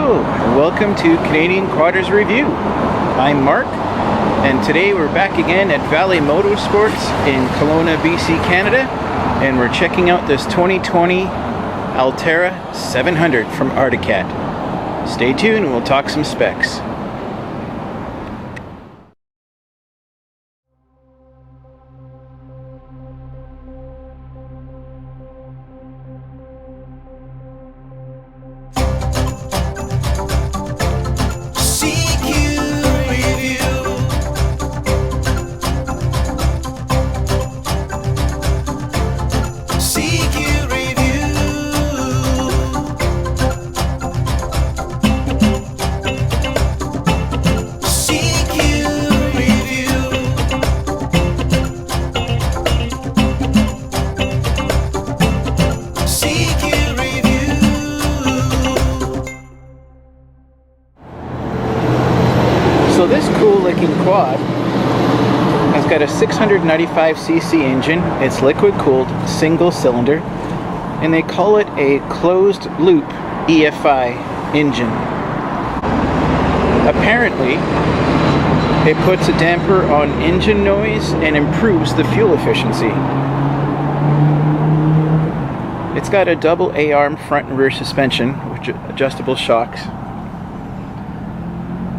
Hello, and welcome to Canadian Quadders Review. I'm Mark, and today we're back again at Valley Moto Sport in Kelowna, BC, Canada, and we're checking out this 2020 Alterra 700 from Arctic Cat. Stay tuned and we'll talk some specs. So this cool looking quad has got a 695cc engine. It's liquid cooled, single cylinder, and they call it a closed loop EFI engine. Apparently, it puts a damper on engine noise and improves the fuel efficiency. It's got a double A-arm front and rear suspension with adjustable shocks,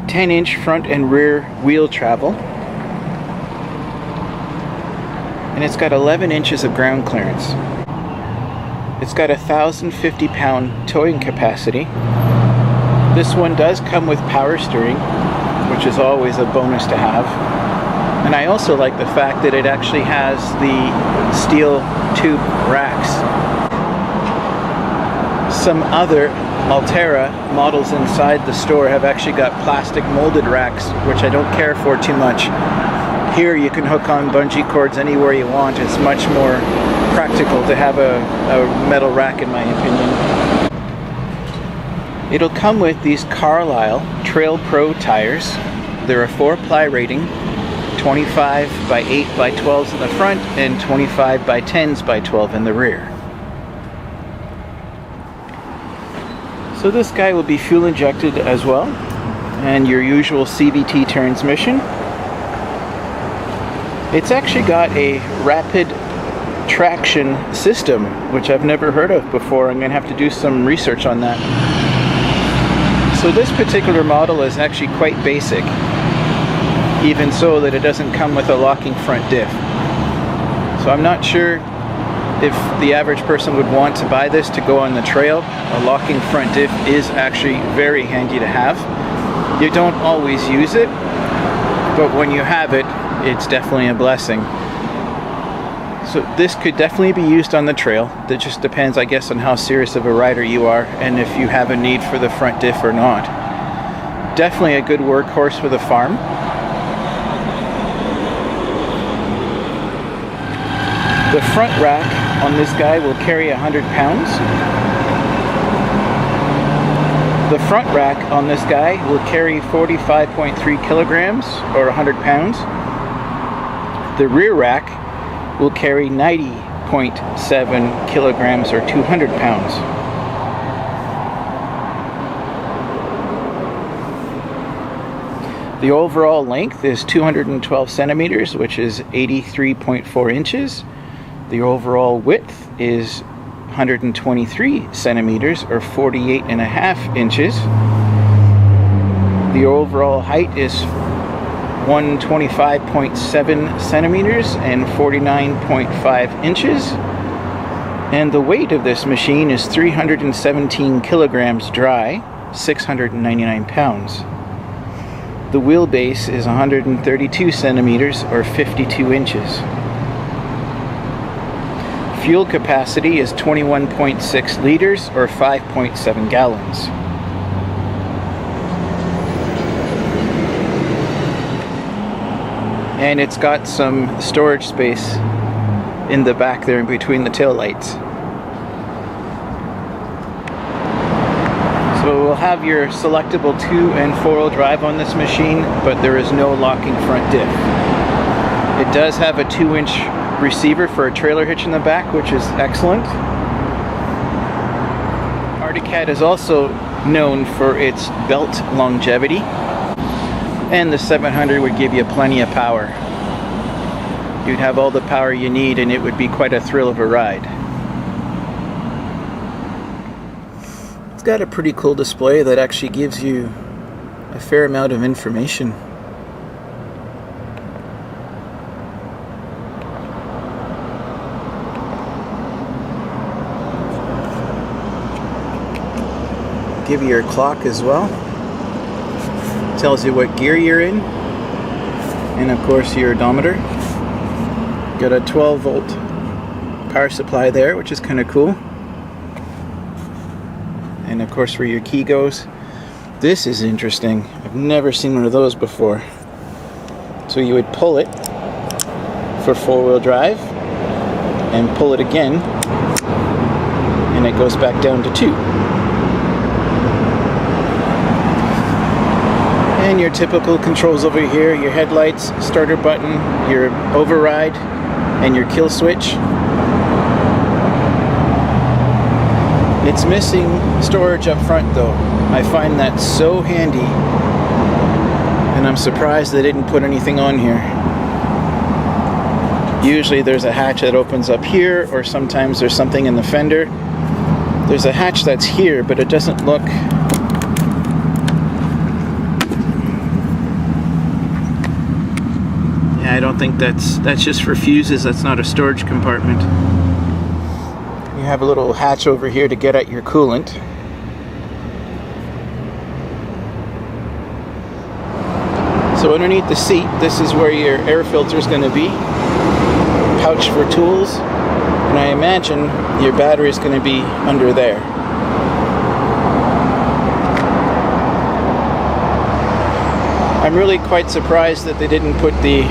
10-inch front and rear wheel travel, and it's got 11 inches of ground clearance. It's got 1,050-pound towing capacity. This one does come with power steering, which is always a bonus to have. And I also like the fact that it actually has the steel tube racks. Some other Alterra models inside the store have actually got plastic molded racks, which I don't care for too much. Here you can hook on bungee cords anywhere you want. It's much more practical to have a metal rack, in my opinion. It'll come with these Carlisle Trail Pro tires. They're a 4-ply rating, 25 by 8 by 12s in the front and 25 by 10s by 12 in the rear. So this guy will be fuel injected as well, and your usual CVT transmission. It's actually got a rapid traction system, which I've never heard of before. I'm going to have to do some research on that. So this particular model is actually quite basic, even so that it doesn't come with a locking front diff. So I'm not sure if the average person would want to buy this to go on the trail. A locking front diff is actually very handy to have. You don't always use it, but when you have it, it's definitely a blessing. So this could definitely be used on the trail. That just depends, I guess, on how serious of a rider you are and if you have a need for the front diff or not. Definitely a good workhorse for the farm. The front rack on this guy will carry 100 pounds. The front rack on this guy will carry 45.3 kilograms or 100 pounds. The rear rack will carry 90.7 kilograms or 200 pounds. The overall length is 212 centimeters, which is 83.4 inches. The overall width is 123 centimeters or 48.5 inches. The overall height is 125.7 centimeters and 49.5 inches. And the weight of this machine is 317 kilograms dry, 699 pounds. The wheelbase is 132 centimeters or 52 inches. Fuel capacity is 21.6 liters or 5.7 gallons. And it's got some storage space in the back there in between the tail lights. So we'll have your selectable 2- and 4-wheel drive on this machine, but there is no locking front diff. It does have a 2-inch receiver for a trailer hitch in the back, which is excellent. Our Arctic Cat is also known for its belt longevity, and the 700 would give you plenty of power. You'd have all the power you need and it would be quite a thrill of a ride. It's got a pretty cool display that actually gives you a fair amount of information. Give you your clock as well. Tells you what gear you're in, and of course your odometer. Got a 12-volt power supply there, which is kind of cool. And of course where your key goes. This is interesting. I've never seen one of those before. So you would pull it for 4-wheel drive and pull it again and it goes back down to 2. And your typical controls over here, your headlights, starter button, your override, and your kill switch. It's missing storage up front though. I find that so handy, and I'm surprised they didn't put anything on here. Usually there's a hatch that opens up here, or sometimes there's something in the fender. There's a hatch that's here, but it doesn't look... I don't think that's just for fuses. That's not a storage compartment. You have a little hatch over here to get at your coolant. So underneath the seat, this is where your air filter is going to be. Pouch for tools, and I imagine your battery is going to be under there. I'm really quite surprised that they didn't put the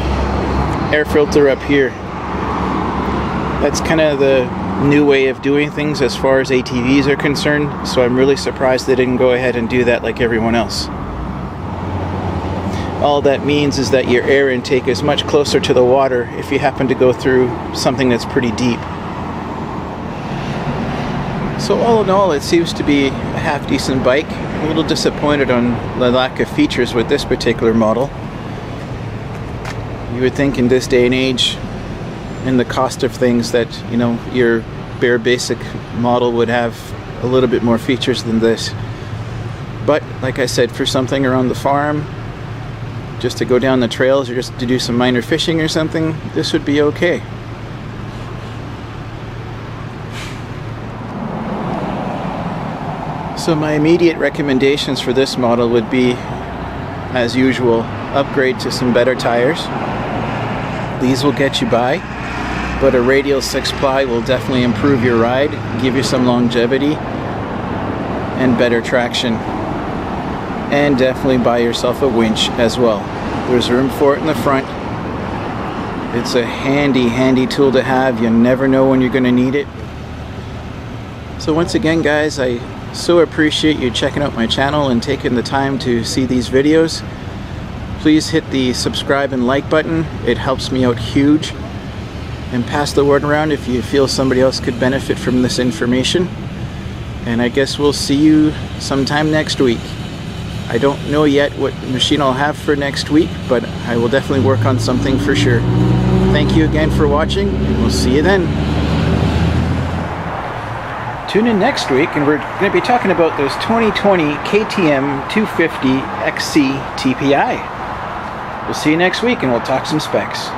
air filter up here. That's kind of the new way of doing things as far as ATVs are concerned, so I'm really surprised they didn't go ahead and do that like everyone else. All that means is that your air intake is much closer to the water if you happen to go through something that's pretty deep. So all in all, it seems to be a half decent bike. I'm a little disappointed on the lack of features with this particular model. You would think in this day and age, and the cost of things, that, you know, your bare basic model would have a little bit more features than this. But like I said, for something around the farm, just to go down the trails or just to do some minor fishing or something, this would be okay. So my immediate recommendations for this model would be, as usual, upgrade to some better tires. These will get you by, but a radial 6-ply will definitely improve your ride, give you some longevity and better traction. And definitely buy yourself a winch as well. There's room for it in the front. It's a handy tool to have. You never know when you're going to need it. So once again, guys, I so appreciate you checking out my channel and taking the time to see these videos. Please hit the subscribe and like button. It helps me out huge. And pass the word around if you feel somebody else could benefit from this information. And I guess we'll see you sometime next week. I don't know yet what machine I'll have for next week, but I will definitely work on something for sure. Thank you again for watching, and we'll see you then. Tune in next week, and we're going to be talking about those 2020 KTM 250 XC TPI. We'll see you next week, and we'll talk some specs.